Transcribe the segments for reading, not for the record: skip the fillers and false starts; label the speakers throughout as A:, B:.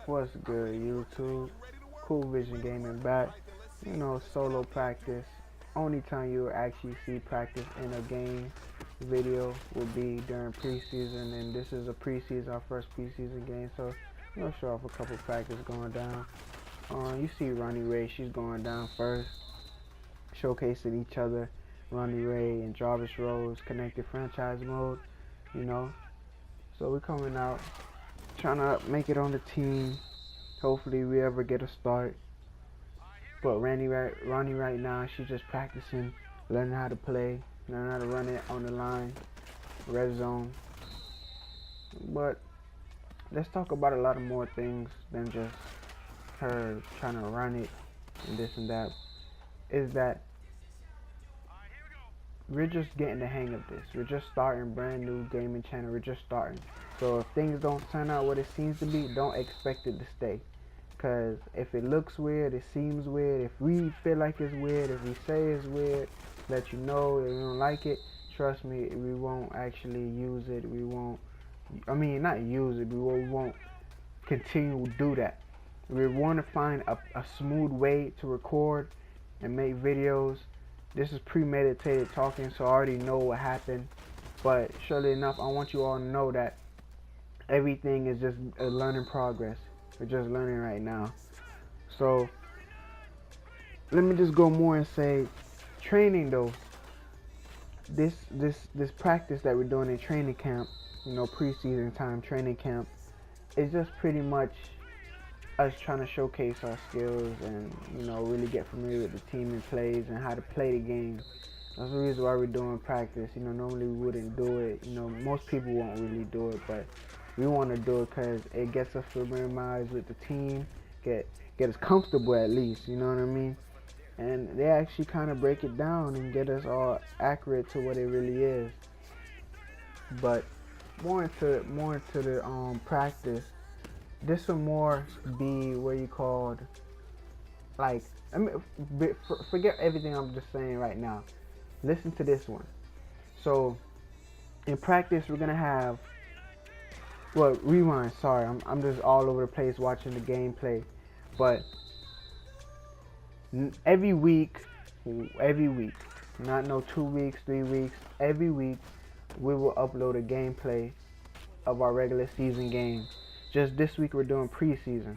A: What's good, YouTube? Cool Vision Gaming back. Solo practice. Only time you will actually see practice in a game video will be during preseason, and this is a preseason, our first preseason game. So show off a couple practice going down. You see Ronnie Ray, she's going down first, showcasing each other. Ronnie Ray and Jarvis connected franchise mode. So we're coming out, trying to make it on the team. Hopefully we ever get a start. But Ronnie right now, she's just practicing, learning how to play, learning how to run it on the line, red zone. But let's talk about a lot of more things than just her trying to run it and this and that. Is that we're just getting the hang of this. We're just starting, brand new gaming channel. We're just starting. So if things don't turn out what it seems to be, don't expect it to stay. Because if it looks weird, it seems weird. If we feel like it's weird, if we say it's weird, let you know if we don't like it. Trust me, we won't actually use it. We won't, not use it, but we won't continue to do that. We want to find a smooth way to record and make videos. This is premeditated talking, so I already know what happened. But surely enough, I want you all to know that everything is just a learning progress. We're just learning right now. So let me just go more and say, training though. This practice that we're doing in training camp, preseason time training camp, is just pretty much us trying to showcase our skills and really get familiar with the team and plays and how to play the game. That's the reason why we're doing practice. Normally we wouldn't do it. Most people won't really do it, but we want to do it because it gets us familiarized with the team, get us comfortable at least. You know what I mean? And they actually kind of break it down and get us all accurate to what it really is. But more into the practice. This will more be what you called, like, forget everything I'm just saying right now. Listen to this one. So, in practice, we're going to have, rewind, sorry, I'm just all over the place watching the gameplay. But, every week, not no 2 weeks, 3 weeks, every week, we will upload a gameplay of our regular season game. Just this week we're doing preseason.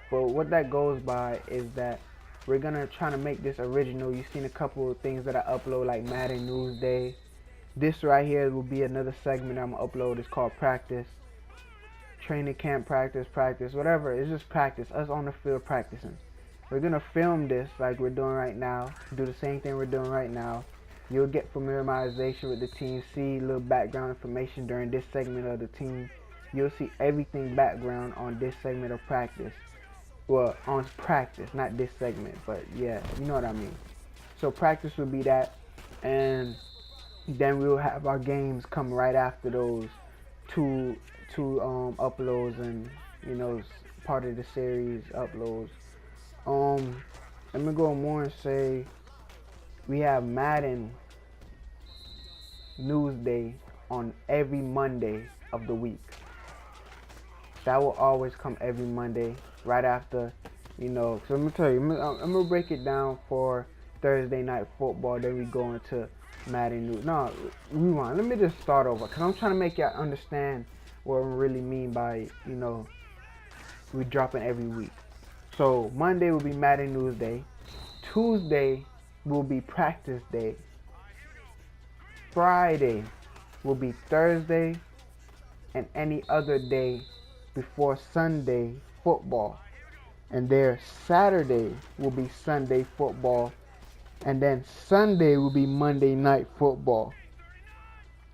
A: But what that goes by is that we're gonna try to make this original. You've seen a couple of things that I upload, like Madden News Day. This right here will be another segment I'm gonna upload. It's called practice. Training camp practice, whatever. It's just practice, us on the field practicing. We're gonna film this like we're doing right now. Do the same thing we're doing right now. You'll get familiarization with the team, see a little background information during this segment of the team. You'll see everything background on this segment of practice. Well, on practice, not this segment, but yeah, you know what I mean. So practice will be that, and then we'll have our games come right after those two uploads, and part of the series uploads. Let me go more and say we have Madden News Day on every Monday of the week. That will always come every Monday, right after, so let me tell you, I'm going to break it down for Thursday Night Football, then we go into Madden News. No, rewind, let me just start over, because I'm trying to make y'all understand what I really mean by, we dropping every week. So, Monday will be Madden News Day. Tuesday will be Practice Day. Friday will be Thursday, and any other day before Sunday football. And there Saturday will be Sunday football, and then Sunday will be Monday Night Football.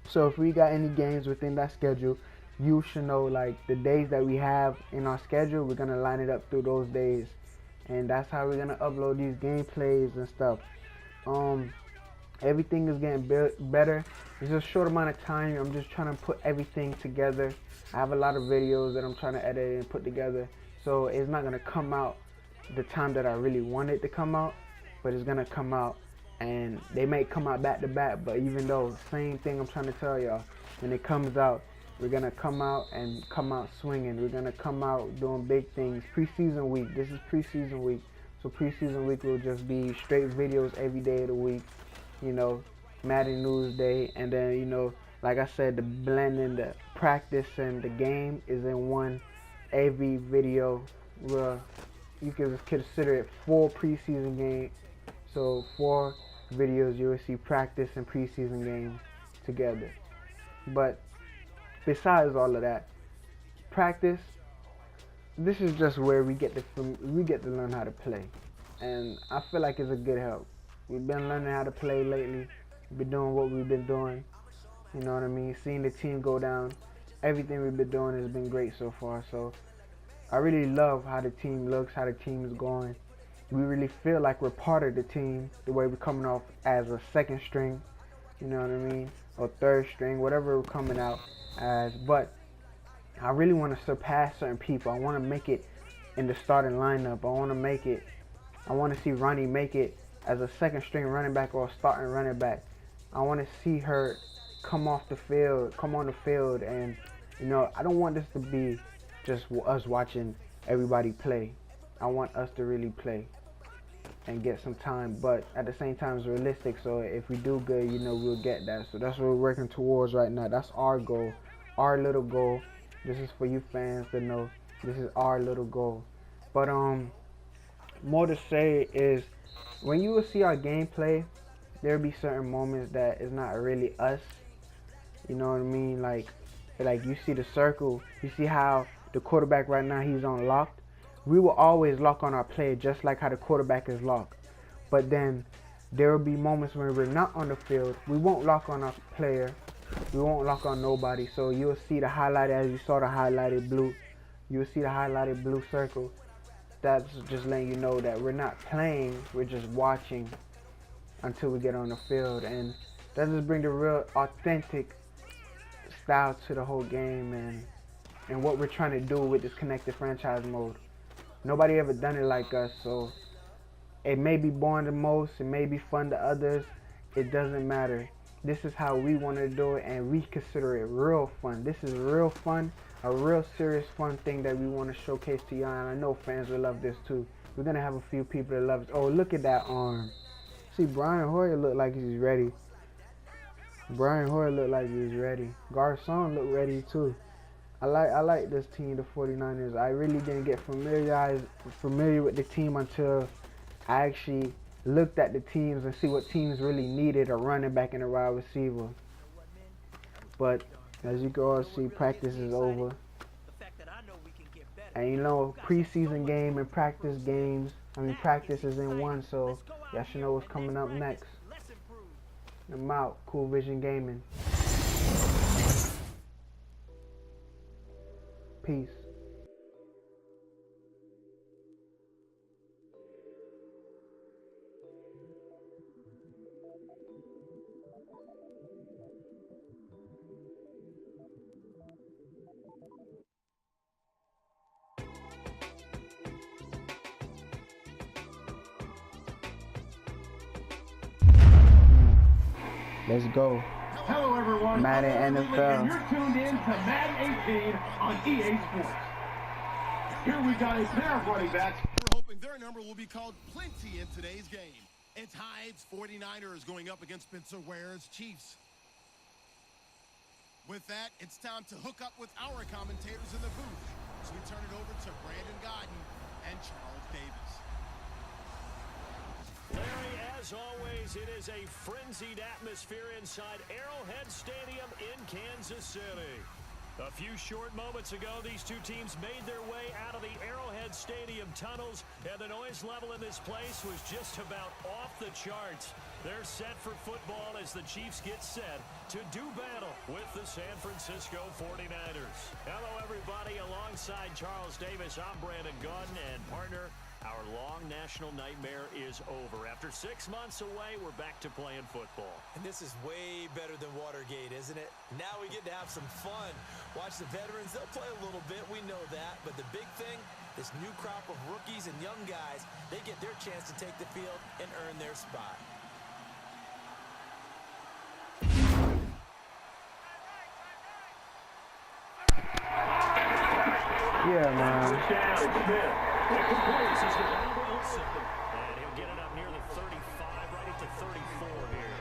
A: So if we got any games within that schedule, you should know, like, the days that we have in our schedule, we're gonna line it up through those days, and that's how we're gonna upload these gameplays and stuff. Everything is getting better. It's just a short amount of time. I'm just trying to put everything together. I have a lot of videos that I'm trying to edit and put together, so it's not gonna come out the time that I really want it to come out, but it's gonna come out, and they may come out back to back. But even though, same thing I'm trying to tell y'all, when it comes out, We're going to come out swinging. We're going to come out doing big things. Preseason week. This is preseason week. So preseason week will just be straight videos every day of the week. You know, Madden News Day. And then, you know, like I said, the blending the practice and the game is in one every video. Where you can consider it 4 preseason games. So 4 videos you will see practice and preseason games together. But besides all of that, practice, this is just where we get to learn how to play, and I feel like it's a good help. We've been learning how to play lately. We've been doing what we've been doing. You know what I mean? Seeing the team go down, everything we've been doing has been great so far. So I really love how the team looks, how the team is going. We really feel like we're part of the team, the way we're coming off as a second string, you know what I mean, or third string, whatever we're coming out as. But I really want to surpass certain people. I want to make it in the starting lineup. I want to see Ronnie make it as a second string running back or a starting running back. I want to see her come on the field, and you know, I don't want this to be just us watching everybody play. I want us to really play and get some time, but at the same time it's realistic. So if we do good, you know, we'll get that. So that's what we're working towards right now. That's our goal, our little goal. This is for you fans to know. This is our little goal. But more to say is, when you will see our gameplay, there'll be certain moments that is not really us. You know what I mean? Like you see the circle. You see how the quarterback right now, he's on locked. We will always lock on our player just like how the quarterback is locked. But then there will be moments when we're not on the field. We won't lock on our player. We won't lock on nobody. So you'll see the highlighted, as you saw the highlighted blue. You'll see the highlighted blue circle. That's just letting you know that we're not playing. We're just watching until we get on the field. And that just brings the real authentic style to the whole game and what we're trying to do with this connected franchise mode. Nobody ever done it like us, so it may be boring to most, it may be fun to others, it doesn't matter. This is how we want to do it, and we consider it real fun. This is real fun, a real serious fun thing that we want to showcase to y'all, and I know fans will love this too. We're going to have a few people that love it. Oh, look at that arm. See, Brian Hoyer look like he's ready. Garcon look ready too. I like this team, the 49ers. I really didn't get familiar with the team until I actually looked at the teams and see what teams really needed a running back and a wide receiver. But as you can all see, practice is over. And you know, preseason game and practice is in one, so y'all should know what's coming up next. I'm out. Cool Vision Gaming. Peace. Let's go.
B: Hello, everyone.
A: Madden NFL.
B: And you're tuned in to Madden 18 on EA Sports. Here we got a pair of running backs.
C: We're hoping their number will be called plenty in today's game. It's Hyde's 49ers going up against Spencer Ware's Chiefs. With that, it's time to hook up with our commentators in the booth. So we turn it over to Brandon Godden and Charles Davis.
D: Larry, as always, it is a frenzied atmosphere inside Arrowhead Stadium in Kansas City. A few short moments ago, these two teams made their way out of the Arrowhead Stadium tunnels, and the noise level in this place was just about off the charts. They're set for football as the Chiefs get set to do battle with the San Francisco 49ers. Hello, everybody. Alongside Charles Davis, I'm Brandon Godden, and partner, our long national nightmare is over. After 6 months away, we're back to playing football.
E: And this is way better than Watergate, isn't it? Now we get to have some fun. Watch the veterans. They'll play a little bit. We know that. But the big thing, this new crop of rookies and young guys, they get their chance to take the field and earn their spot.
A: Yeah, man.
B: First down, Smith.
D: This is going to be Wilson. And he'll get it up near the 35, right at the 34 here.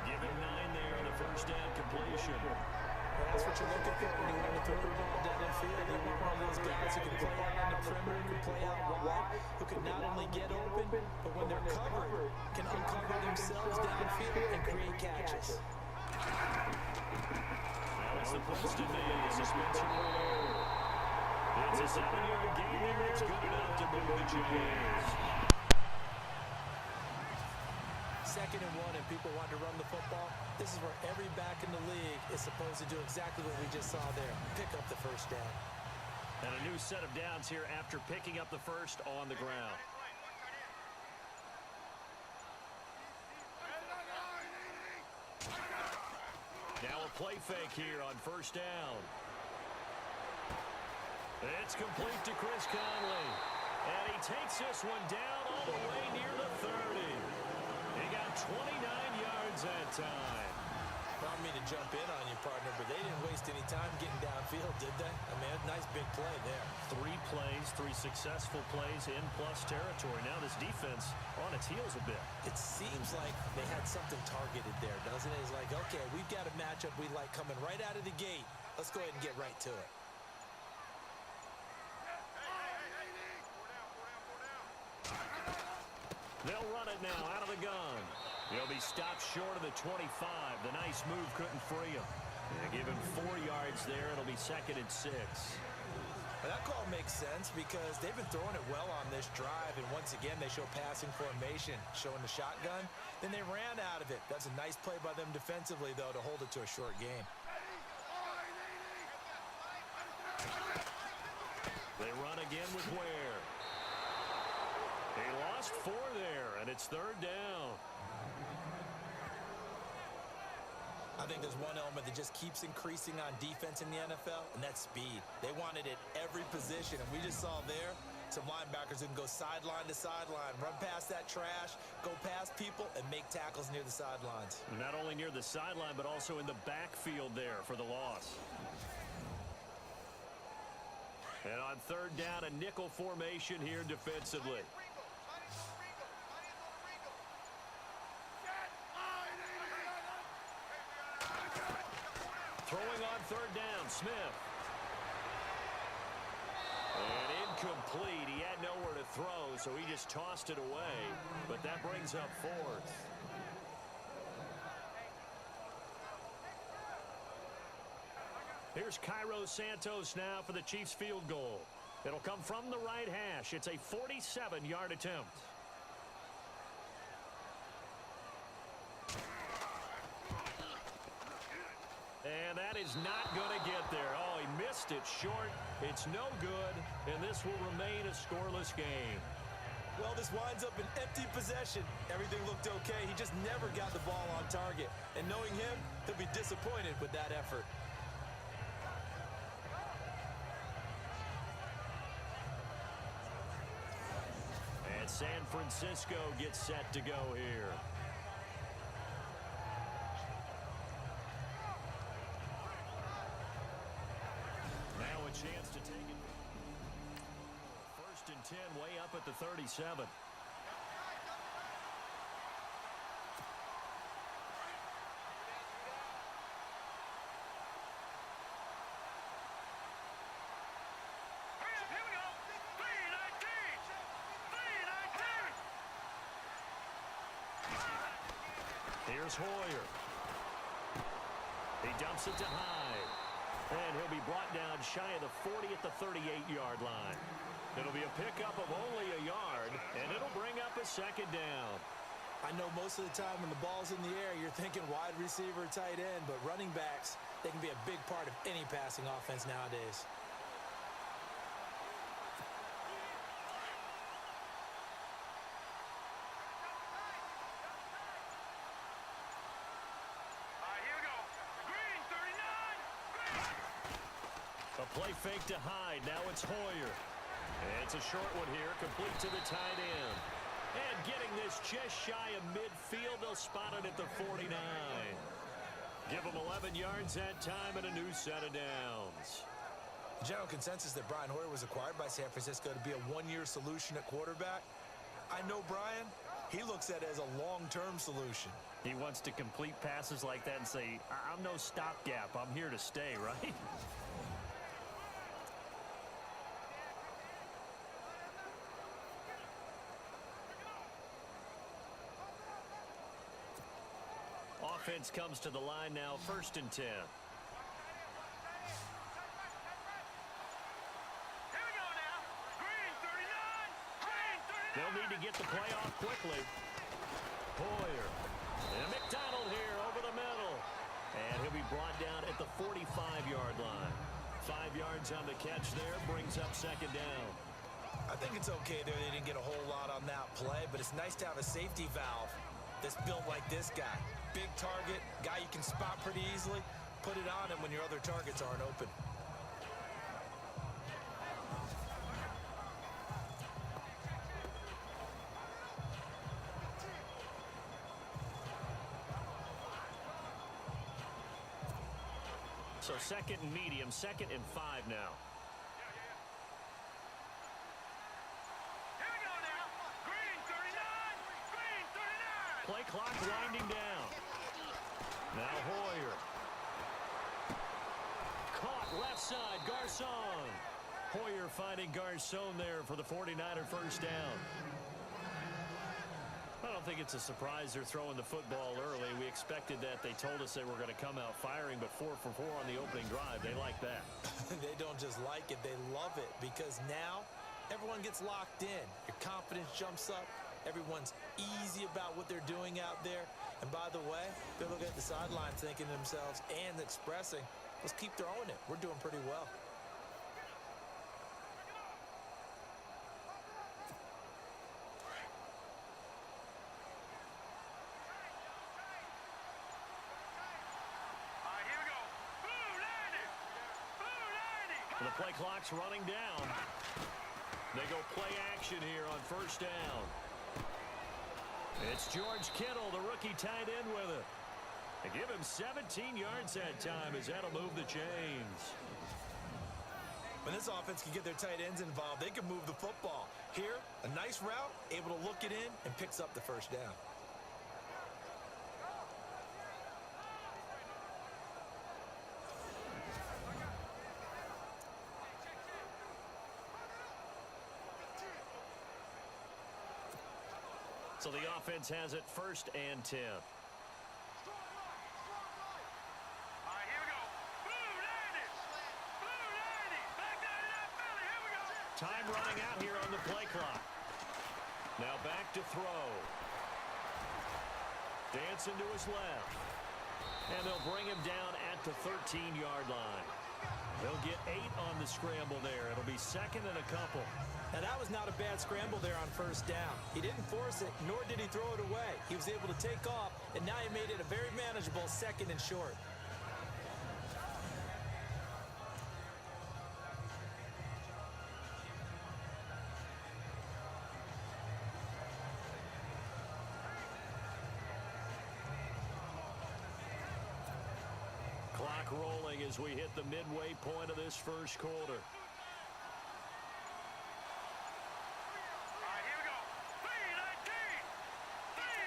D: Give him 9 there on the first down completion.
E: Well, that's what you're looking for when you want to throw the ball down the field. You want one of those guys who can play out on the perimeter, can play out wide, who can not only get open, but when they're covered, can uncover themselves downfield and create catches.
D: Now it's the Princeton man, the suspension rule. It's a 7-yard gain there. It's good enough to move the Jays.
E: 2nd and 1, and people want to run the football. This is where every back in the league is supposed to do exactly what we just saw there. Pick up the first down.
D: And a new set of downs here after picking up the first on the ground. Now a play fake here on first down. It's complete to Chris Conley. And he takes this one down all the way near the 30. He got 29 yards that time.
E: Brought me to jump in on you, partner, but they didn't waste any time getting downfield, did they? I mean, a nice big play there.
D: 3 plays, 3 successful plays in plus territory. Now this defense on its heels a bit.
E: It seems like they had something targeted there, doesn't it? It's like, okay, we've got a matchup we like coming right out of the gate. Let's go ahead and get right to it.
D: They'll run it now out of the gun. He'll be stopped short of the 25. The nice move couldn't free him. Give him 4 yards there. It'll be 2nd and 6.
E: Well, that call makes sense because they've been throwing it well on this drive, and once again they show passing formation, showing the shotgun. Then they ran out of it. That's a nice play by them defensively, though, to hold it to a short game.
D: They run again with Ware. He lost 4 there, and it's 3rd down.
E: I think there's one element that just keeps increasing on defense in the NFL, and that's speed. They want it at every position, and we just saw there some linebackers who can go sideline to sideline, run past that trash, go past people, and make tackles near the sidelines.
D: Not only near the sideline, but also in the backfield there for the loss. And on 3rd down, a nickel formation here defensively. Throwing on 3rd down, Smith. And incomplete. He had nowhere to throw, so he just tossed it away. But that brings up 4th. Here's Cairo Santos now for the Chiefs field goal. It'll come from the right hash. It's a 47-yard attempt. And that is not going to get there. Oh, he missed it short. It's no good, and this will remain a scoreless game.
E: Well, this winds up an empty possession. Everything looked okay. He just never got the ball on target. And knowing him, he'll be disappointed with that effort.
D: And San Francisco gets set to go here. Now a chance to take it. 1st and 10, way up at the 37. Here's Hoyer. He dumps it to Hyde. And he'll be brought down shy of the 40 at the 38-yard line. It'll be a pickup of only a yard, and it'll bring up a 2nd down.
E: I know most of the time when the ball's in the air, you're thinking wide receiver, tight end, but running backs, they can be a big part of any passing offense nowadays.
D: A play fake to Hyde. Now it's Hoyer. It's a short one here, complete to the tight end. And getting this just shy of midfield, they'll spot it at the 49. Give them 11 yards that time and a new set of downs.
E: The general consensus that Brian Hoyer was acquired by San Francisco to be a one-year solution at quarterback. I know Brian. He looks at it as a long-term solution.
D: He wants to complete passes like that and say, I'm no stopgap. I'm here to stay, right? Offense comes to the line now, 1st and 10. They'll need to get the play off quickly. Hoyer. And McDonald here over the middle. And he'll be brought down at the 45-yard line. 5 yards on the catch there, brings up 2nd down.
E: I think it's okay there. They didn't get a whole lot on that play, but it's nice to have a safety valve that's built like this guy. Big target, guy you can spot pretty easily. Put it on him when your other targets aren't open.
D: So 2nd and medium, 2nd and 5 now. Play clock winding down. Now Hoyer. Caught left side, Garcon. Hoyer finding Garcon there for the 49er 1st down. I don't think it's a surprise they're throwing the football early. We expected that. They told us they were going to come out firing, but 4 for 4 on the opening drive. They like that.
E: They don't just like it, they love it, because now everyone gets locked in. Your confidence jumps up. Everyone's easy about what they're doing out there. And by the way, they're looking at the sideline thinking to themselves and expressing, let's keep throwing it. We're doing pretty well.
D: The play clock's running down. They go play action here on 1st down. It's George Kittle, the rookie tight end with it. They give him 17 yards that time as that'll move the chains.
E: When this offense can get their tight ends involved, they can move the football. Here, a nice route, able to look it in, and picks up the 1st down.
D: So the offense has it 1st and 10. Time running out here on the play clock. Now back to throw. Dancing to his left. And they'll bring him down at the 13-yard line. They'll get 8 on the scramble there. It'll be 2nd and a couple.
E: Now, that was not a bad scramble there on 1st down. He didn't force it, nor did he throw it away. He was able to take off, and now he made it a very manageable 2nd and short.
D: Clock rolling as we hit the midway point of this 1st quarter.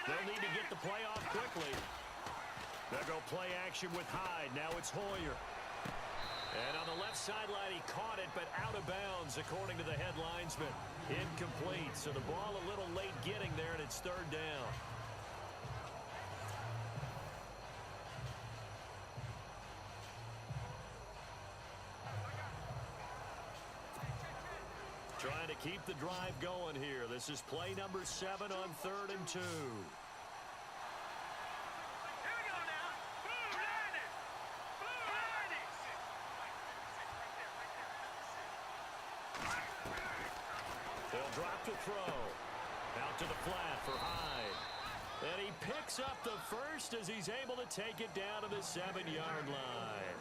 D: They'll need to get the play off quickly. They'll go play action with Hyde. Now it's Hoyer. And on the left sideline, he caught it, but out of bounds, according to the head linesman. Incomplete. So the ball a little late getting there, and it's 3rd down. Trying to keep the drive going here. This is play number 7 on 3rd and 2. They'll drop to throw. Out to the flat for Hyde. And he picks up the 1st as he's able to take it down to the 7-yard line.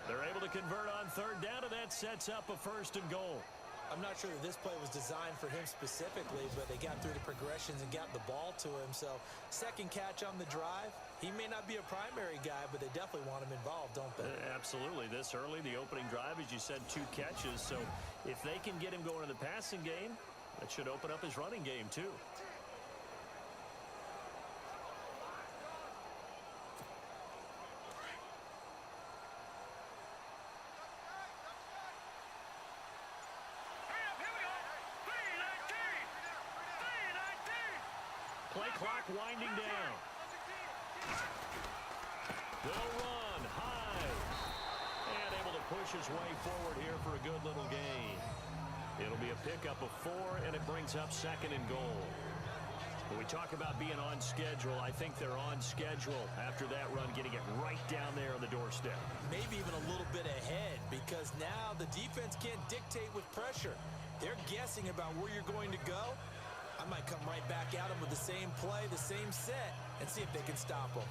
D: They're able to convert on 3rd down, and that sets up a 1st and goal.
E: I'm not sure that this play was designed for him specifically, but they got through the progressions and got the ball to him. So 2nd catch on the drive, He may not be a primary guy, but they definitely want him involved, don't they?
D: Absolutely. This early, the opening drive, as you said, 2 catches. So if they can get him going in the passing game, that should open up his running game, too. Play clock winding down. They'll run high. And able to push his way forward here for a good little gain. It'll be a pickup of 4, and it brings up 2nd and goal. When we talk about being on schedule, I think they're on schedule after that run, getting it right down there on the doorstep.
E: Maybe even a little bit ahead, because now the defense can't dictate with pressure. They're guessing about where you're going to go. I might come right back at them with the same play, the same set, and see if they can stop them.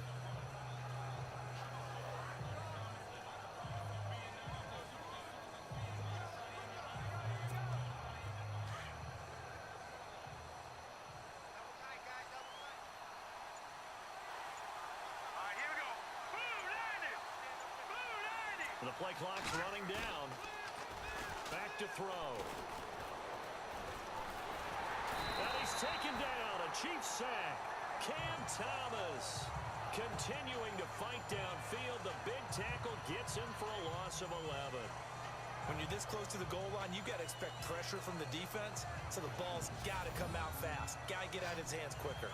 D: The play clock's running down. Back to throw. And he's taken down. A Chiefs sack. Cam Thomas continuing to fight downfield. The big tackle gets him for a loss of 11.
E: When you're this close to the goal line, you got to expect pressure from the defense, so the ball's got to come out fast. Got to get out of his hands quicker.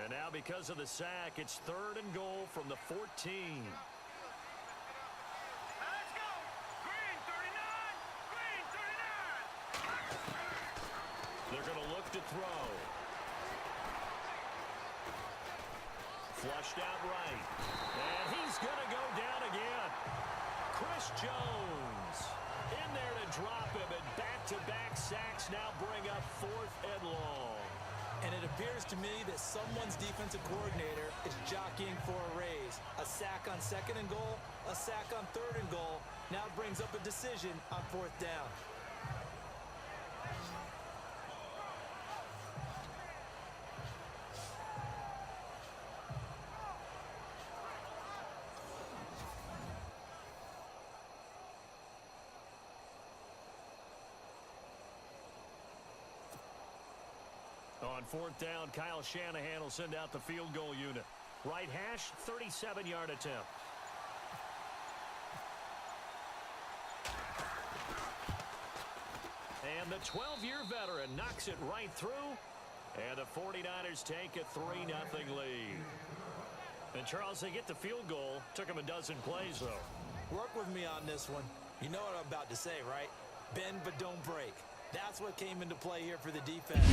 D: And now because of the sack, it's 3rd and goal from the 14.
F: Let's go! Green 39! Green 39!
D: They're going to look to throw. Flushed out right. And he's going to go down again. Chris Jones in there to drop him, and back-to-back sacks now bring up 4th and long.
E: And it appears to me that someone's defensive coordinator is jockeying for a raise. A sack on 2nd and goal, a sack on 3rd and goal. Now brings up a decision on 4th down.
D: On 4th down, Kyle Shanahan will send out the field goal unit. Right hash, 37-yard attempt. And the 12-year veteran knocks it right through. And the 49ers take a 3-0 lead. And Charles, they get the field goal. Took them a dozen plays, though.
E: Work with me on this one. You know what I'm about to say, right? Bend but don't break. That's what came into play here for the defense.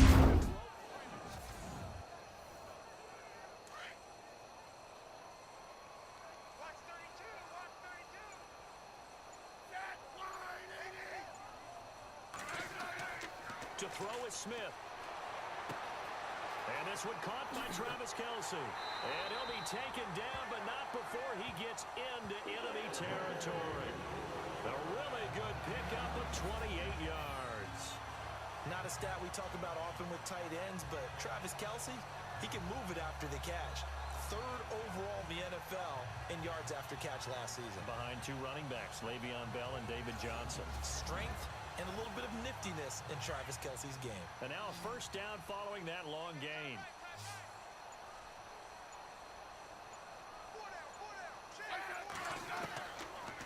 D: To throw is Smith. And this one caught by Travis Kelce. And he'll be taken down, but not before he gets into enemy territory. A really good pickup of 28 yards.
E: Not a stat we talk about often with tight ends, but Travis Kelce, he can move it after the catch. 3rd overall in the NFL in yards after catch last season.
D: Behind 2 running backs, Le'Veon Bell and David Johnson.
E: Strength and a little bit of niftiness in Travis Kelce's game.
D: And now a 1st down following that long gain.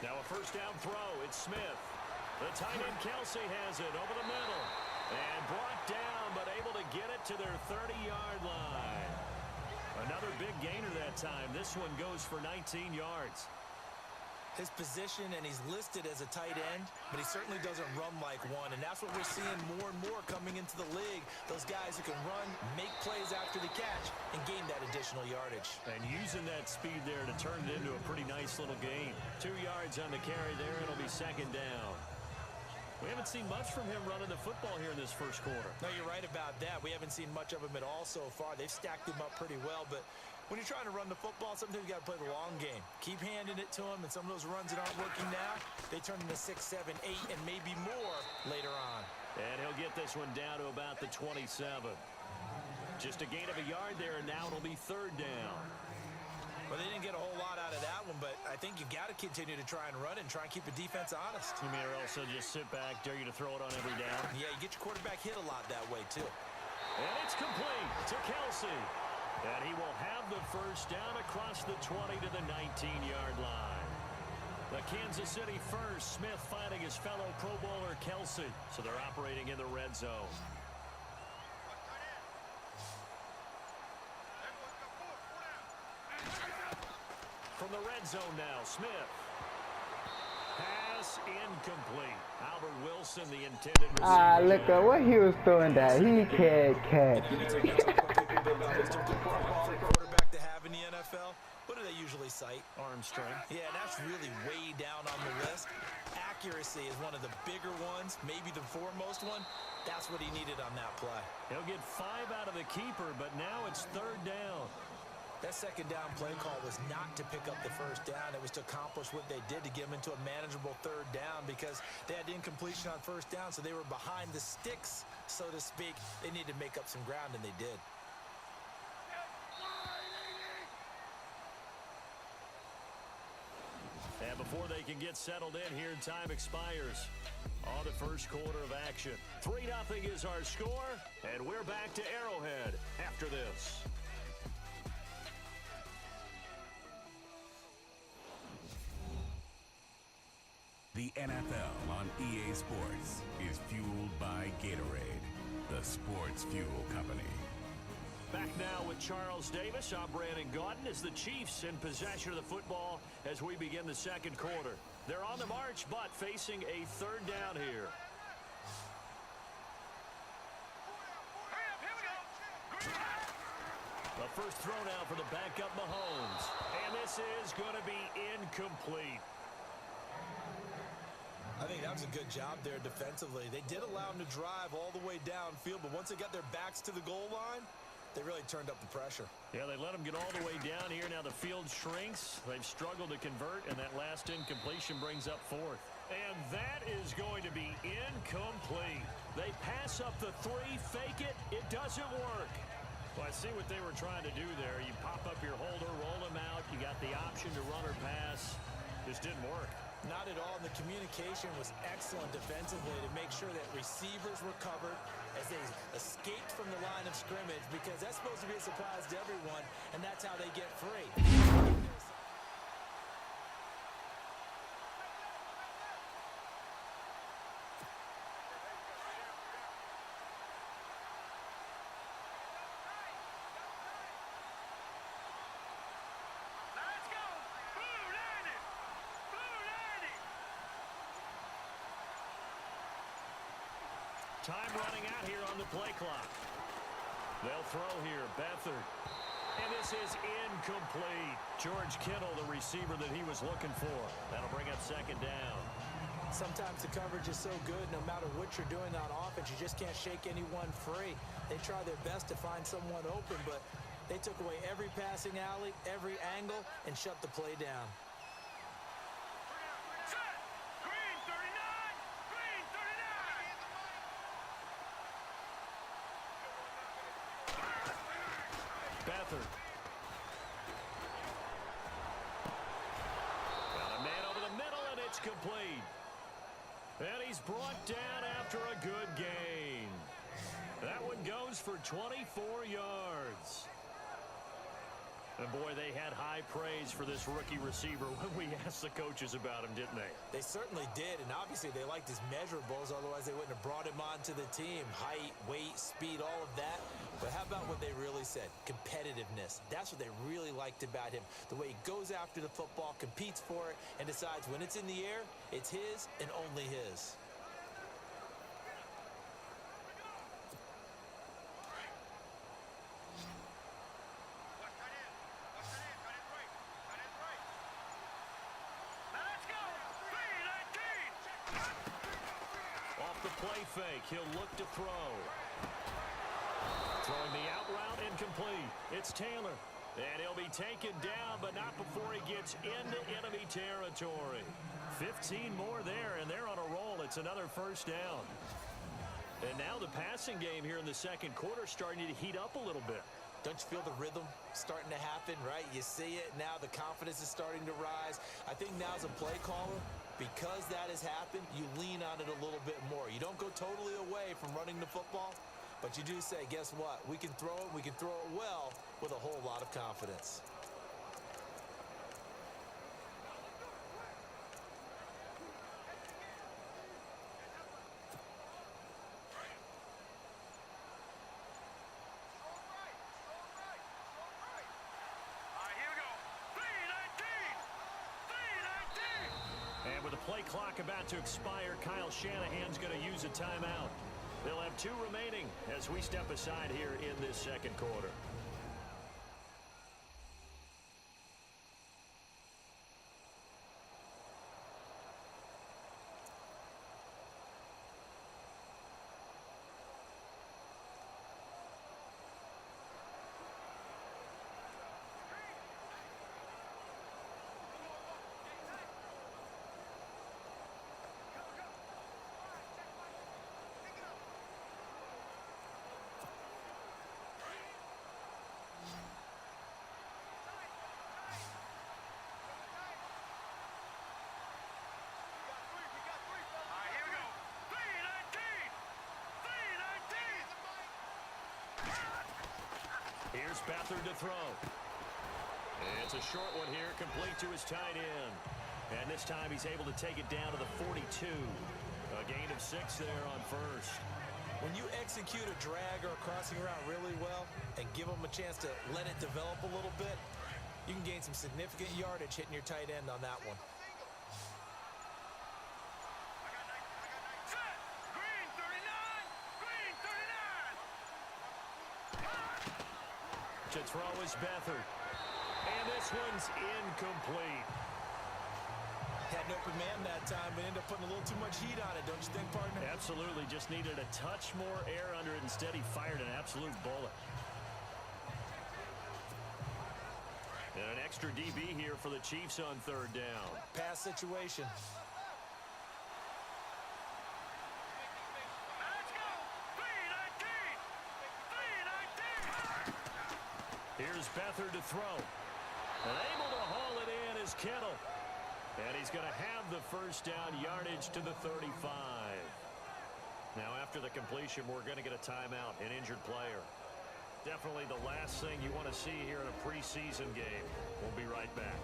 D: Now a 1st down throw. It's Smith. The tight end Kelce has it over the middle. And brought down, but able to get it to their 30-yard line. Another big gainer that time. This one goes for 19 yards.
E: his position, and he's listed as a tight end, but he certainly doesn't run like one, and that's what we're seeing more and more coming into the league. Those guys who can run, make plays after the catch, and gain that additional yardage.
D: And using that speed there to turn it into a pretty nice little game. 2 yards on the carry there. It'll be second down. We haven't seen much from him running the football here in this first quarter.
E: No, you're right about that. We haven't seen much of him at all so far. They've stacked him up pretty well, but when you're trying to run the football, sometimes you got to play the long game. Keep handing it to him, and some of those runs that aren't working now, they turn into 6, 7, 8, and maybe more later on.
D: And he'll get this one down to about the 27. Just a gain of a yard there, and now it'll be third down.
E: Well, they didn't get a whole lot out of that one, but I think you got to continue to try and run and try and keep the defense honest.
D: You mean or else they'll just sit back, dare you to throw it on every down?
E: Yeah, you get your quarterback hit a lot that way, too.
D: And it's complete to Kelsey. And he will have the first down across the 20 to the 19-yard line. The Kansas City first, Smith finding his fellow Pro Bowler Kelsey. So they're operating in the red zone. From the red zone now, Smith. Pass incomplete. Albert Wilson, the intended receiver.
A: Look at what he was throwing that. He can't catch.
E: Quarterback to have in the NFL, what do they usually cite?
D: Arm strength.
E: Yeah, and that's really way down on the list. Accuracy is one of the bigger ones, maybe the foremost one. That's what he needed on that play.
D: He'll get 5 out of the keeper, but now it's third down.
E: That second down play call was not to pick up the first down. It was to accomplish what they did to get them into a manageable third down because they had incompletion on first down, so they were behind the sticks, so to speak. They needed to make up some ground, and they did.
D: And before they can get settled in here, time expires on the first quarter of action. 3-0 is our score, and we're back to Arrowhead after this.
G: The NFL on EA Sports is fueled by Gatorade, the sports fuel company.
D: Back now with Charles Davis. I'm Brandon Gaudin as the Chiefs in possession of the football as we begin the second quarter. They're on the march, but facing a third down here. The first throw now for the backup Mahomes. And this is going to be incomplete.
E: I think that was a good job there defensively. They did allow them to drive all the way downfield, but once they got their backs to the goal line, they really turned up the pressure.
D: Yeah, they let them get all the way down here. Now the field shrinks. They've struggled to convert, and that last incompletion brings up fourth. And that is going to be incomplete. They pass up the 3, fake it. It doesn't work. Well, I see what they were trying to do there. You pop up your holder, roll them out. You got the option to run or pass. Just didn't work.
E: Not at all. And the communication was excellent defensively to make sure that receivers were covered as they escaped from the line of scrimmage, because that's supposed to be a surprise to everyone, and that's how they get free.
F: Let's go. Blue landed. Blue landed.
D: Time running out here on the play clock. They'll throw here. Beathard. And this is incomplete. George Kittle, the receiver that he was looking for. That'll bring up second down.
E: Sometimes the coverage is so good, no matter what you're doing on offense, you just can't shake anyone free. They try their best to find someone open, but they took away every passing alley, every angle, and shut the play down.
F: Set. Green 39. Green 39.
D: Beathard. Got a man over the middle, and it's complete. And he's brought down after a good gain. That one goes for 24 yards. And boy, they had high praise for this rookie receiver when we asked the coaches about him, didn't they?
E: They certainly did, and obviously they liked his measurables, otherwise they wouldn't have brought him onto the team. Height, weight, speed, all of that But how about what they really said? Competitiveness. That's what they really liked about him. The way he goes after the football, competes for it, and decides when it's in the air, it's his and only his.
D: Off the play fake, he'll look to throw. Throwing the out route incomplete. It's Taylor. And he'll be taken down, but not before he gets into enemy territory. 15 more there, and they're on a roll. It's another first down. And now the passing game here in the second quarter starting to heat up a little bit.
E: Don't you feel the rhythm starting to happen, right? You see it. Now the confidence is starting to rise. I think now as a play caller, because that has happened, you lean on it a little bit more. You don't go totally away from running the football, but you do say, guess what? We can throw it. We can throw it well with a whole lot of confidence.
D: And with the play clock about to expire, Kyle Shanahan's going to use a timeout. They'll have 2 remaining as we step aside here in this second quarter. Here's Beathard to throw. It's a short one here, complete to his tight end. And this time he's able to take it down to the 42. A gain of 6 there on first.
E: When you execute a drag or a crossing route really well and give them a chance to let it develop a little bit, you can gain some significant yardage hitting your tight end on that one.
D: To throw is Beathard. And this one's incomplete.
E: Had an open man that time, but ended up putting a little too much heat on it, don't you think, partner?
D: Absolutely. Just needed a touch more air under it. Instead, he fired an absolute bullet. And an extra DB here for the Chiefs on third down.
E: Pass situation.
D: Here's Beathard to throw. And able to haul it in is Kittle. And he's going to have the first down yardage to the 35. Now, after the completion, we're going to get a timeout, an injured player. Definitely the last thing you want to see here in a preseason game. We'll be right back.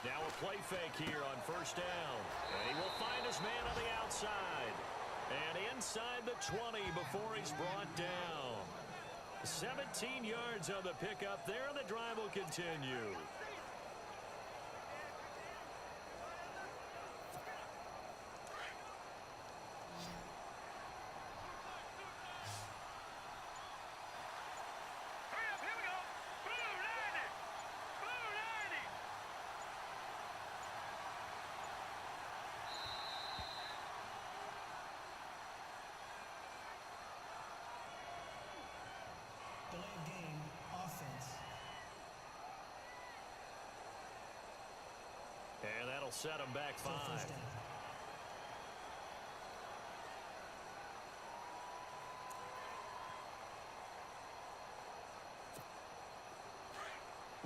D: Now a play fake here on first down. And he will find his man on the outside. And inside the 20 before he's brought down. 17 yards on the pickup there, and the drive will continue.
H: Delayed game offense.
D: And that'll set him back 5.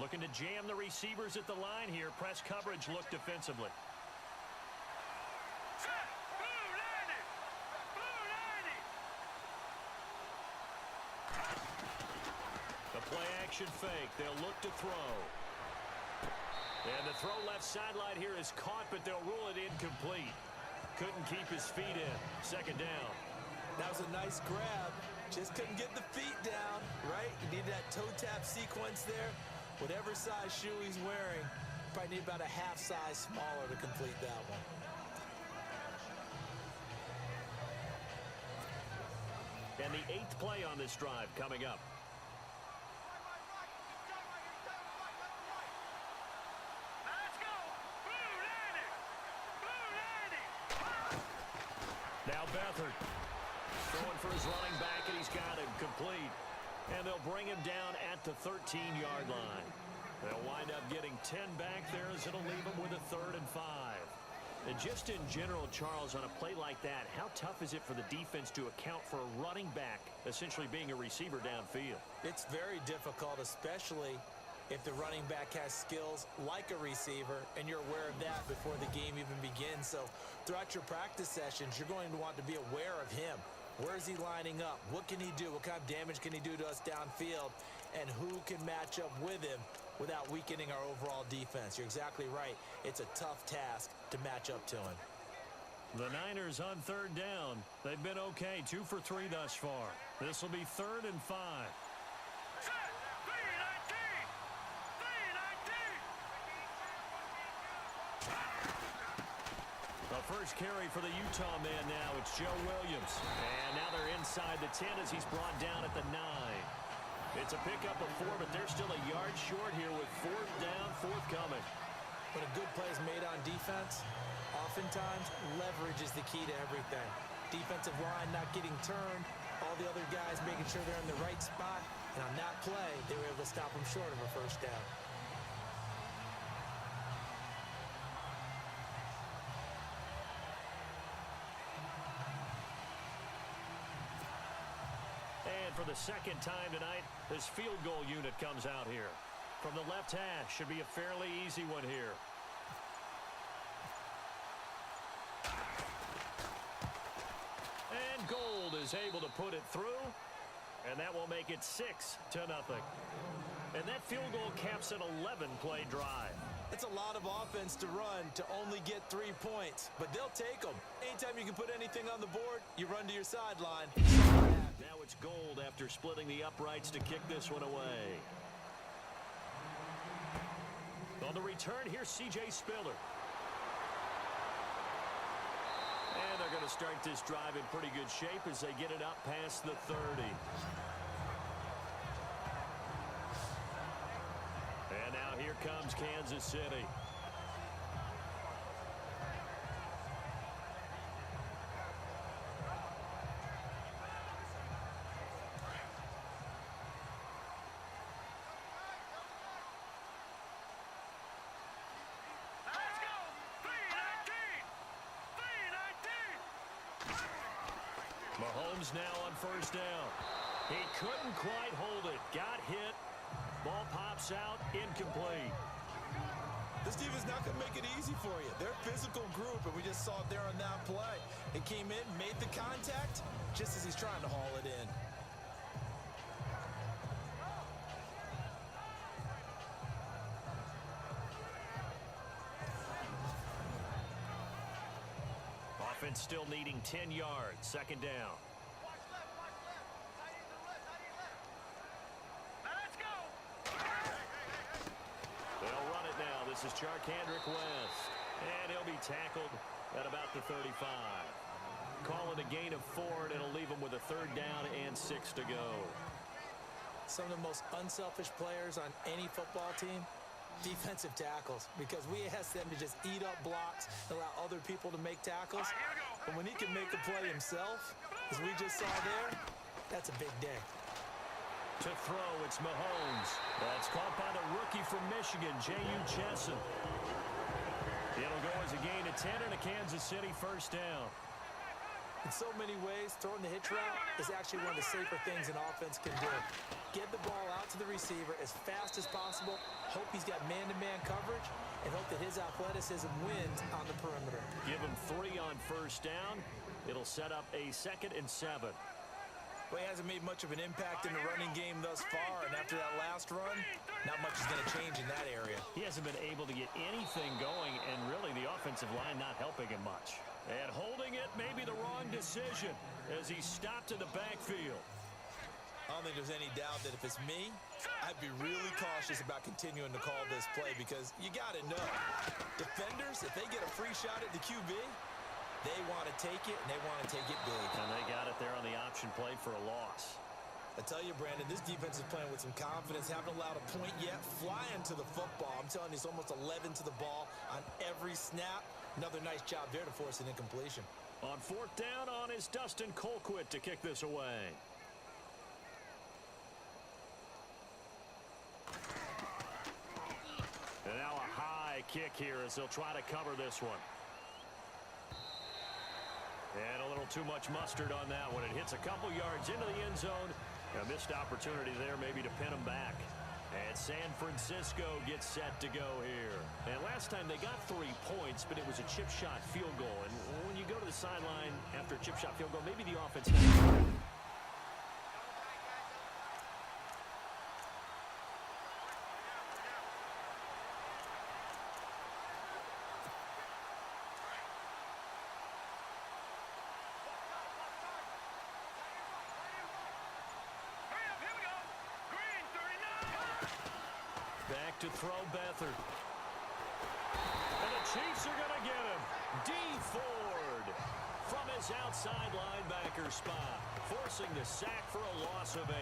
D: Looking to jam the receivers at the line here. Press coverage look defensively.
F: Set. Blue landing. Blue landing.
D: The play action fake. They'll look to throw. And the throw left sideline here is caught, but they'll rule it incomplete. Couldn't keep his feet in. Second down.
E: That was a nice grab. Just couldn't get the feet down, right? You need that toe tap sequence there. Whatever size shoe he's wearing, probably need about a half size smaller to complete that one.
D: And the 8th play on this drive coming up.
F: Let's go. Blue landing. Blue landing.
D: Now Beathard throwing for his running back, and he's got him complete. And they'll bring him down at the 13-yard line. They'll wind up getting 10 back there as it'll leave them with a 3rd and 5. And just in general, Charles, on a play like that, how tough is it for the defense to account for a running back essentially being a receiver downfield?
E: It's very difficult, especially if the running back has skills like a receiver and you're aware of that before the game even begins. So throughout your practice sessions, you're going to want to be aware of him. Where is he lining up? What can he do? What kind of damage can he do to us downfield? And who can match up with him without weakening our overall defense? You're exactly right. It's a tough task to match up to him.
D: The Niners on 3rd down. They've been okay, 2 for 3 thus far. This will be 3rd and 5.
F: Set. 319. 319.
D: The first carry for the Utah man now. It's Joe Williams. And now they're inside the 10 as he's brought down at the 9. It's a pickup of 4, but they're still a yard short here with 4th down, forthcoming.
E: When a good play is made on defense, oftentimes leverage is the key to everything. Defensive line not getting turned, all the other guys making sure they're in the right spot, and on that play, they were able to stop them short of a first down.
D: And for the second time tonight, this field goal unit comes out here. From the left hash, should be a fairly easy one here. And Gold is able to put it through, and that will make it 6-0. And that field goal caps an 11-play drive.
E: It's a lot of offense to run to only get 3 points, but they'll take them. Anytime you can put anything on the board, you run to your sideline.
D: Now it's Gold after splitting the uprights to kick this one away. On the return, here's C.J. Spiller. And they're going to start this drive in pretty good shape as they get it up past the 30. And now here comes Kansas City.
F: Let's go. 319. 319.
D: Mahomes now on first down. He couldn't quite hold it. Got hit. Ball pops out. Incomplete.
E: This defense not going to make it easy for you. They're a physical group, and we just saw it there on that play. It came in, made the contact, just as he's trying to haul it in.
D: Offense still needing 10 yards. Second down.
F: Let's go.
D: They'll run it now. This is Charkandrick West. And he'll be tackled at about the 35. Call it a gain of 4, and it'll leave him with a 3rd down and 6 to go.
E: Some of the most unselfish players on any football team, defensive tackles, because we ask them to just eat up blocks and allow other people to make tackles. But when he can make a play himself, as we just saw there, that's a big day.
D: To throw, it's Mahomes. That's caught by the rookie from Michigan, J.U. Chesson. It'll go as a gain of 10 and a Kansas City first down.
E: In so many ways, throwing the hitch route is actually one of the safer things an offense can do. Get the ball out to the receiver as fast as possible, hope he's got man-to-man coverage, and hope that his athleticism wins on the perimeter.
D: Give him 3 on first down. It'll set up a 2nd and 7.
E: Well, he hasn't made much of an impact in the running game thus far, and after that last run, not much is going to change in that area.
D: He hasn't been able to get anything going, and really the offensive line not helping him much. And holding it may be the wrong decision as he stopped in the backfield.
E: I don't think there's any doubt that if it's me, I'd be really cautious about continuing to call this play because you got to know. Defenders, if they get a free shot at the QB, they want to take it, and they want to take it big.
D: And they got it there on the option play for a loss.
E: I tell you, Brandon, this defense is playing with some confidence. Haven't allowed a point yet. Flying to the football. I'm telling you, it's almost 11 to the ball on every snap. Another nice job there to force an incompletion.
D: On 4th down on is Dustin Colquitt to kick this away. And now a high kick here as they'll try to cover this one. And a little too much mustard on that one. It hits a couple yards into the end zone. A missed opportunity there maybe to pin him back. And San Francisco gets set to go here. And last time they got 3 points, but it was a chip shot field goal. And when you go to the sideline after a chip shot field goal, maybe the offense has to throw Beathard. And the Chiefs are going to get him. D. Ford from his outside linebacker spot, forcing the sack for a loss of 8.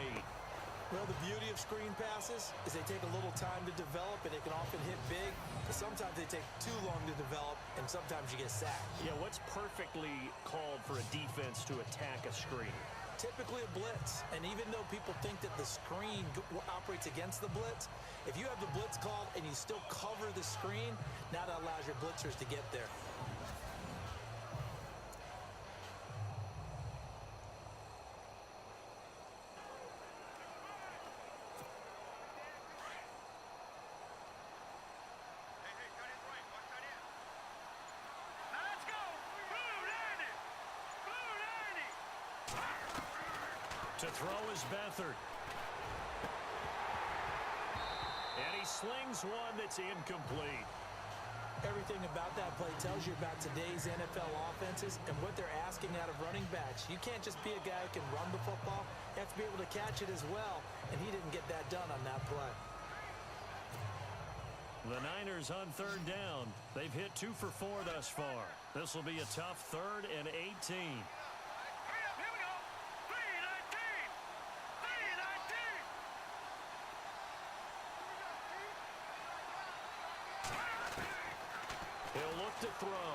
E: Well, the beauty of screen passes is they take a little time to develop, and they can often hit big. But sometimes they take too long to develop, and sometimes you get sacked.
D: Yeah, what's perfectly called for a defense to attack a screen?
E: Typically a blitz, and even though people think that the screen operates against the blitz, if you have the blitz called and you still cover the screen, now that allows your blitzers to get there.
D: To throw is Beathard. And he slings one that's incomplete.
E: Everything about that play tells you about today's NFL offenses and what they're asking out of running backs. You can't just be a guy who can run the football. You have to be able to catch it as well, and he didn't get that done on that play.
D: The Niners on 3rd down. They've hit 2 for 4 thus far. This will be a tough 3rd and 18. He'll look to throw.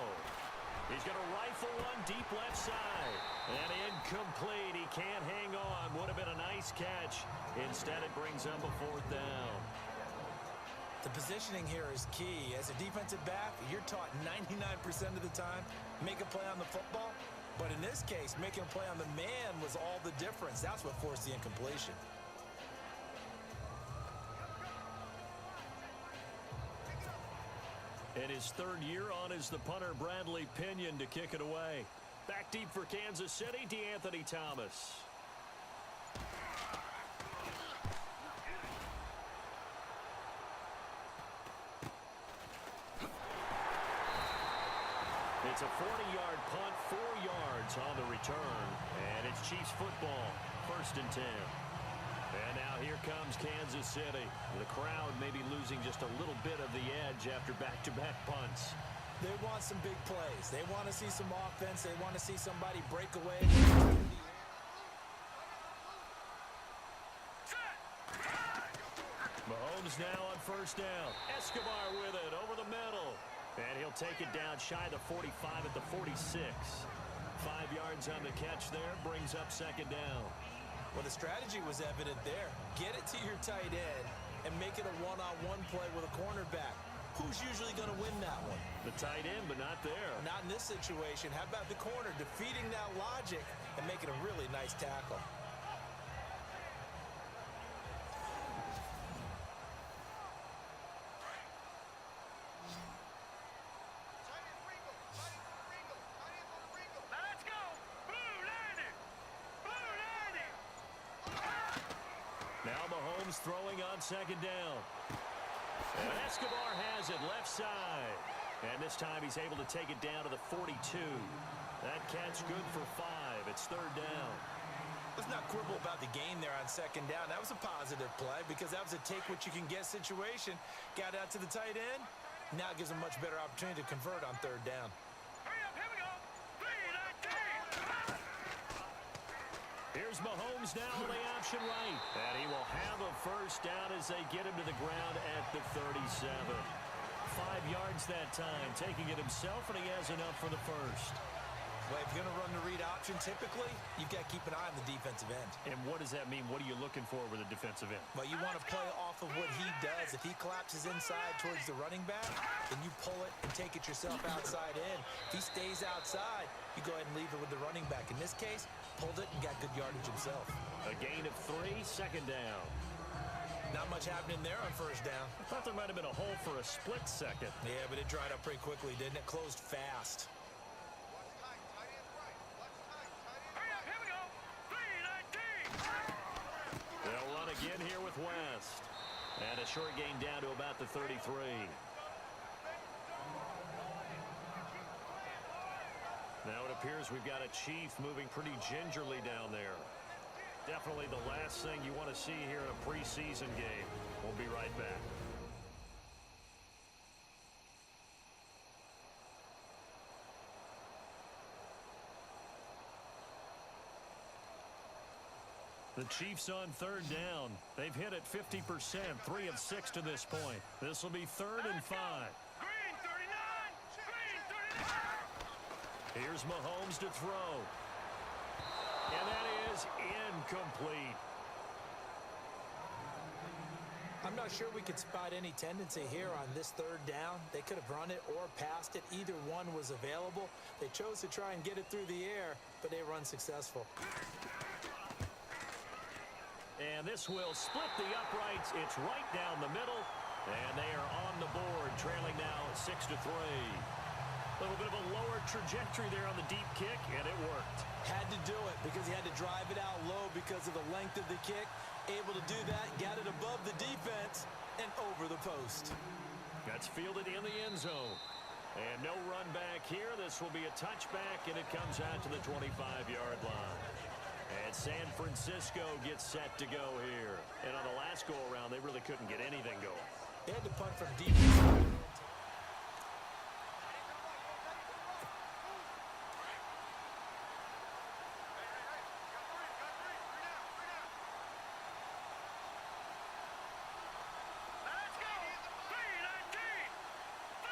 D: He's going to rifle one deep left side. And incomplete. He can't hang on. Would have been a nice catch. Instead, it brings up a 4th down.
E: The positioning here is key. As a defensive back, you're taught 99% of the time, make a play on the football. But in this case, making a play on the man was all the difference. That's what forced the incompletion.
D: And his 3rd year on is the punter Bradley Pinion to kick it away. Back deep for Kansas City, DeAnthony Thomas. It's a 40-yard punt, 4 yards on the return. And it's Chiefs football, 1st and 10. And now here comes Kansas City. The crowd may be losing just a little bit of the edge after back-to-back punts.
E: They want some big plays. They want to see some offense. They want to see somebody break away.
D: Mahomes now on 1st down. Escobar with it over the middle. And he'll take it down shy of the 45 at the 46. 5 yards on the catch there. Brings up 2nd down.
E: Well, the strategy was evident there. Get it to your tight end and make it a one-on-one play with a cornerback. Who Who's usually going to win that one?
D: The tight end, but not there.
E: Not in this situation. How about the corner defeating that logic and making a really nice tackle?
F: Let's go. Blue 90. Blue 90.
D: Now Mahomes throwing on second down. And Escobar has it left side. And this time he's able to take it down to the 42. That catch good for 5. It's third down.
E: Let's not quibble about the gain there on second down. That was a positive play because that was a take-what-you-can-get situation. Got out to the tight end. Now it gives him a much better opportunity to convert on third down.
F: Hurry up. Here we go. 3-19.
D: Here's Mahomes now on the option right. And he will have a first down as they get him to the ground at the 37. 5 yards that time, taking it himself, and he has enough for the first.
E: Well, if you're going to run the read option, typically, you've got to keep an eye on the defensive end.
D: And what does that mean? What are you looking for with a defensive end?
E: Well, you want to play off of what he does. If he collapses inside towards the running back, then you pull it and take it yourself outside in. If he stays outside, you go ahead and leave it with the running back. In this case, pulled it and got good yardage himself.
D: A gain of 3, second down.
E: Not much happening there on first down.
D: I thought there might have been a hole for a split second.
E: Yeah, but it dried up pretty quickly, didn't it? Closed fast.
F: Hurry up. Here we go. 3-19.
D: They'll run again here with West. And a short gain down to about the 33. Now it appears we've got a Chief moving pretty gingerly down there. Definitely the last thing you want to see here in a preseason game. We'll be right back. The Chiefs on third down. They've hit it 50%, 3 of 6 to this point. This will be 3rd and 5.
F: Green 39. Green 39.
D: Here's Mahomes to throw. And that is incomplete.
E: I'm not sure we could spot any tendency here on this third down. They could have run it or passed it. Either one was available. They chose to try and get it through the air, but they were unsuccessful.
D: And this will split the uprights. It's right down the middle. And they are on the board, trailing now 6-3. A little bit of a lower trajectory there on the deep kick, and it worked.
E: Had to do it because he had to drive it out low because of the length of the kick. Able to do that, got it above the defense and over the post.
D: That's fielded in the end zone. And no run back here. This will be a touchback, and it comes out to the 25-yard line. And San Francisco gets set to go here. And on the last go-around, they really couldn't get anything going.
E: They had to punt from deep.
F: Let's go. 3-19. 3-19.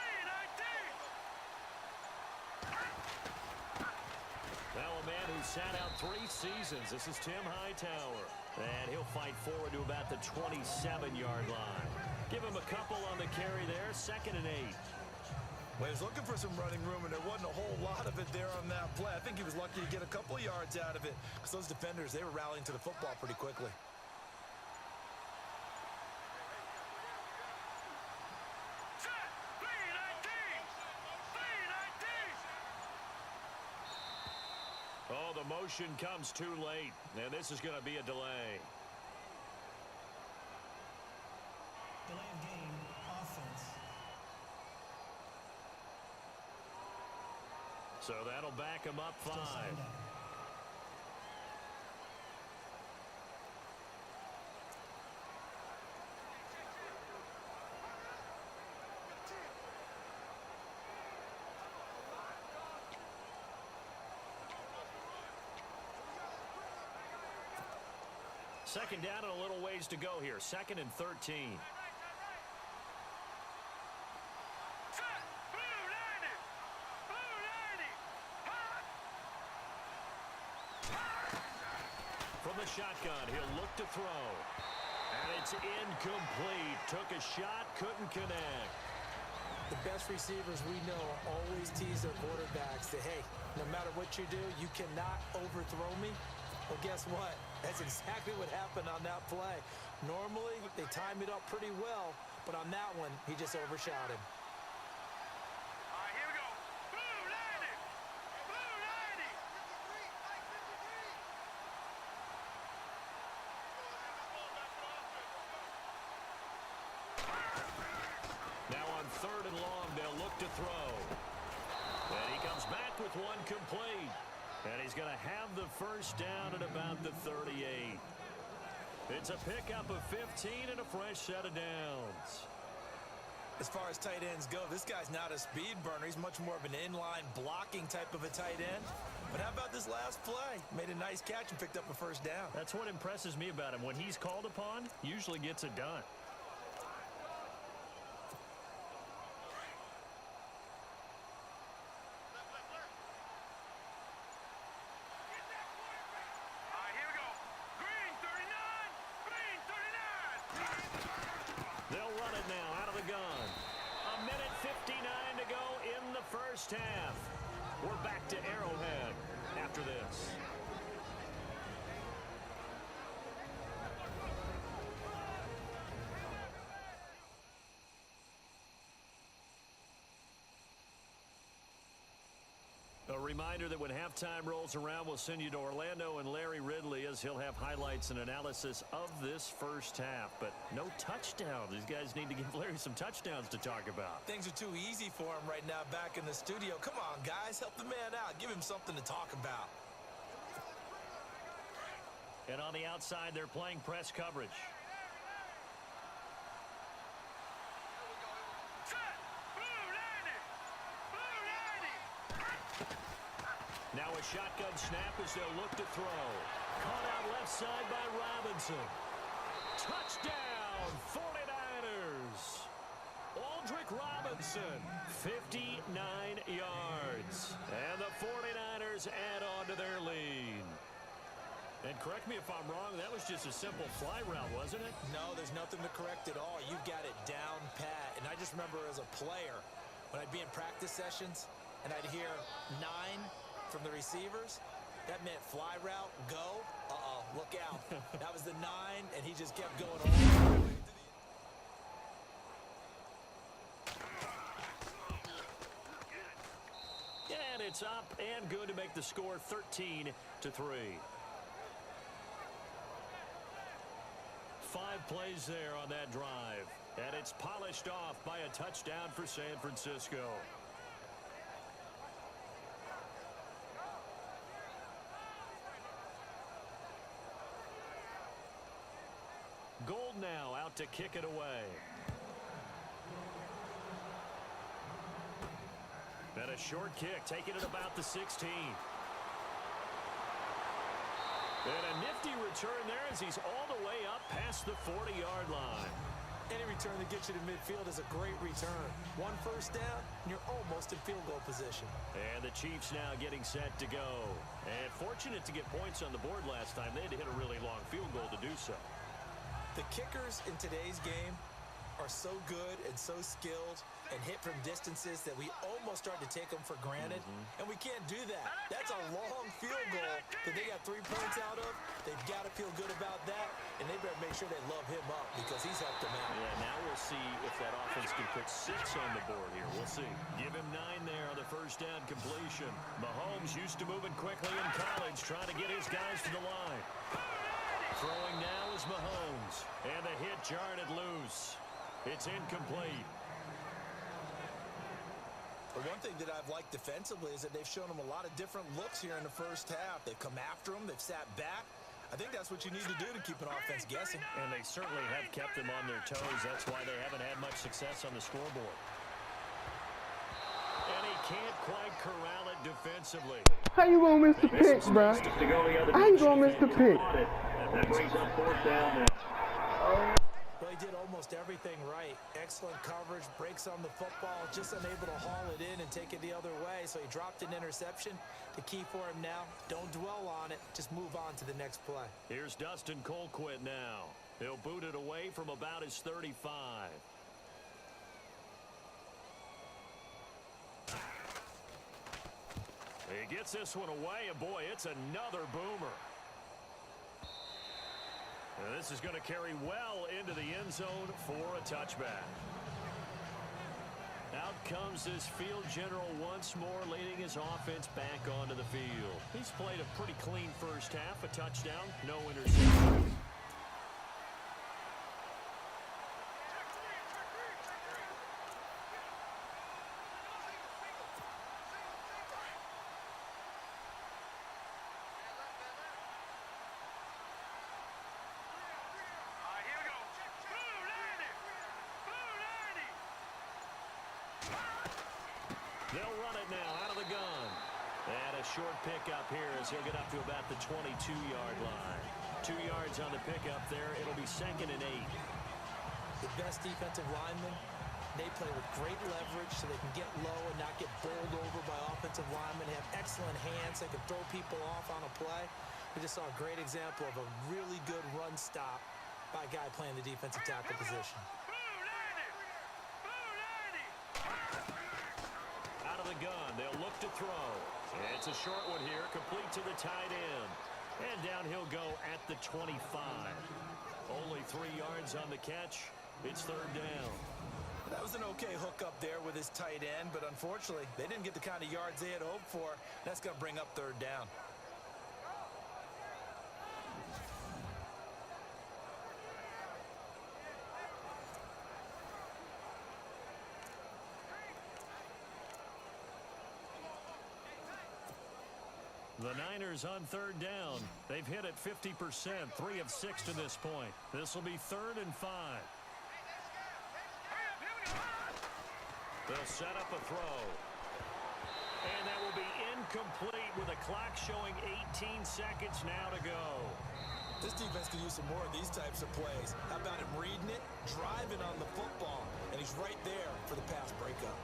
D: Now a man who sat out 3 seasons. This is Tim Hightower. And he'll fight forward to about the 27-yard line. Give him a couple on the carry there. 2nd and 8.
E: Well, he was looking for some running room, and there wasn't a whole lot of it there on that play. I think he was lucky to get a couple of yards out of it because those defenders, they were rallying to the football pretty quickly.
F: Set. 3-19. 3-19.
D: Oh, the motion comes too late. And this is going to be a delay.
H: Delay of game, offense.
D: So that'll back him up 5.
H: Still second down.
D: Second down and a little ways to go here. 2nd and 13.
F: Set. Blue 90. Blue 90.
D: From the shotgun, he'll look to throw. And it's incomplete. Took a shot, couldn't connect.
E: The best receivers we know always tease their quarterbacks that, hey, no matter what you do, you cannot overthrow me. Well, guess what? That's exactly what happened on that play. Normally, they time it up pretty well, but on that one, he just overshot him.
F: All right, here we go. Blue 90. Blue 90.
D: Now on 3rd and long, they'll look to throw. And he comes back with one complete. And he's going to have the first down at about the 38. It's a pickup of 15 and a fresh set of downs.
E: As far as tight ends go, this guy's not a speed burner. He's much more of an inline blocking type of a tight end. But how about this last play? Made a nice catch and picked up a first down.
D: That's what impresses me about him. When he's called upon, usually gets it done.
F: All right, here we go. Green 39. Green 39.
D: They'll run it now out of the gun. A minute 59 to go in the first half. We're back to Arrowhead after this. A reminder that when halftime rolls around, we'll send you to Orlando and Larry Ridley as he'll have highlights and analysis of this first half. But no touchdowns. These guys need to give Larry some touchdowns to talk about.
E: Things are too easy for him right now back in the studio. Come on, guys. Help the man out. Give him something to talk about.
D: And on the outside, they're playing press coverage.
F: Set. Blue 90. Blue 90.
D: Now a shotgun snap as they'll look to throw. Caught out left side by Robinson. Touchdown, 49ers. Aldrick Robinson, 59 yards. And the 49ers add on to their lead. And correct me if I'm wrong, that was just a simple fly route, wasn't it?
E: No, there's nothing to correct at all. You've got it down pat. And I just remember as a player, when I'd be in practice sessions and I'd hear 9 from the receivers, that meant fly route, go. Uh-oh, look out. That was the 9, and he just kept going all the way to the
D: And it's up and good to make the score 13-3. 5 plays there on that drive. And it's polished off by a touchdown for San Francisco. Gold now out to kick it away. And a short kick, taking it about the 16. And a nifty return there as he's all the way up past the 40-yard line.
E: Any return that gets you to midfield is a great return. 1 first down, and you're almost in field goal position.
D: And the Chiefs now getting set to go. And fortunate to get points on the board last time. They had to hit a really long field goal to do so.
E: The kickers in today's game are so good and so skilled and hit from distances that we almost start to take them for granted. And we can't do that. That's a long field goal that they got 3 points out of. They've got to feel good about that, and they better make sure they love him up because he's helped them out.
D: Yeah, now we'll see if that offense can put 6 on the board here. We'll see. Give him 9 there on the first down completion. Mahomes used to moving quickly in college, trying to get his guys to the line. Throwing now is Mahomes, and the hit jarred it loose. It's incomplete.
E: The one thing that I've liked defensively is that they've shown them a lot of different looks here in the first half. They've come after them. They've sat back. I think that's what you need to do to keep an offense guessing.
D: And they certainly have kept them on their toes. That's why they haven't had much success on the scoreboard. And he can't quite corral it defensively.
A: How you gonna miss the pick, bro? How you gonna miss the pick?
B: That brings up 4th down now.
E: Well, he did almost everything right. Excellent coverage, breaks on the football, just unable to haul it in and take it the other way. So he dropped an interception. The key for him now, don't dwell on it. Just move on to the next play.
D: Here's Dustin Colquitt now. He'll boot it away from about his 35. He gets this one away, and boy, it's another boomer. And this is going to carry well into the end zone for a touchback. Out comes this field general once more, leading his offense back onto the field. He's played a pretty clean first half, a touchdown, no interceptions. They'll run it now out of the gun. And a short pickup here as he'll get up to about the 22-yard line. 2 yards on the pickup there. It'll be 2nd and 8.
E: The best defensive linemen, they play with great leverage so they can get low and not get bowled over by offensive linemen. They have excellent hands. They can throw people off on a play. We just saw a great example of a really good run stop by a guy playing the defensive tackle position.
D: Out of the gun, they'll look to throw. It's a short one here, complete to the tight end. And down he'll go at the 25. Only 3 yards on the catch. It's 3rd down.
E: That was an okay hookup there with his tight end, but unfortunately, they didn't get the kind of yards they had hoped for. That's going to bring up 3rd down.
D: The Niners on 3rd down. They've hit it 50%, 3 of 6 to this point. This will be 3rd and 5. They'll set up a throw. And that will be incomplete with a clock showing 18 seconds now to go.
E: This defense could use some more of these types of plays. How about him reading it, driving on the football, and he's right there for the pass breakup.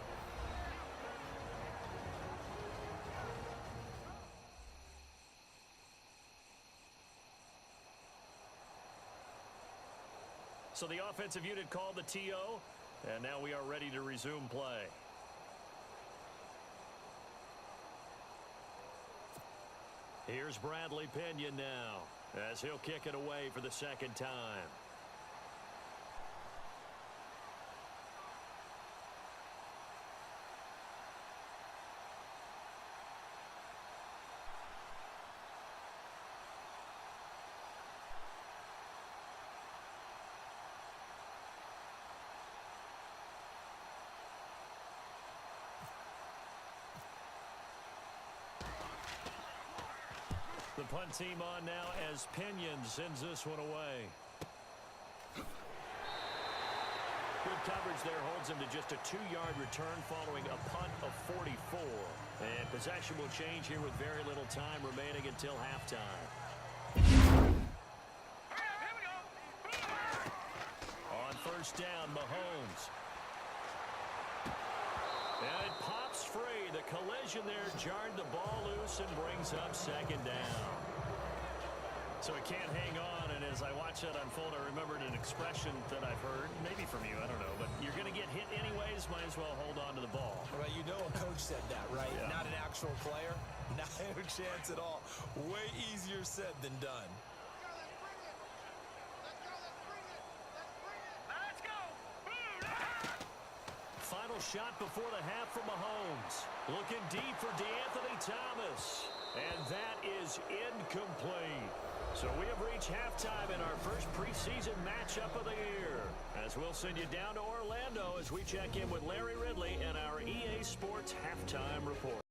D: So the offensive unit called the TO, and now we are ready to resume play. Here's Bradley Pinion now, as he'll kick it away for the 2nd time. The punt team on now as Pinion sends this one away. Good coverage there holds him to just a 2-yard return following a punt of 44. And possession will change here with very little time remaining until halftime. On 1st down, Mahomes. And it pops free. The collision there jarred the ball loose and brings up 2nd down. So it can't hang on, and as I watch that unfold, I remembered an expression that I've heard, maybe from you, I don't know, but you're going to get hit anyways, might as well hold on to the ball.
E: Right, you know a coach said that, right?
D: Yeah.
E: Not an actual player. Not a chance at all. Way easier said than done.
D: Final shot before the half from Mahomes. Looking deep for DeAnthony Thomas. And that is incomplete. So we have reached halftime in our first preseason matchup of the year. As we'll send you down to Orlando as we check in with Larry Ridley and our EA Sports Halftime Report.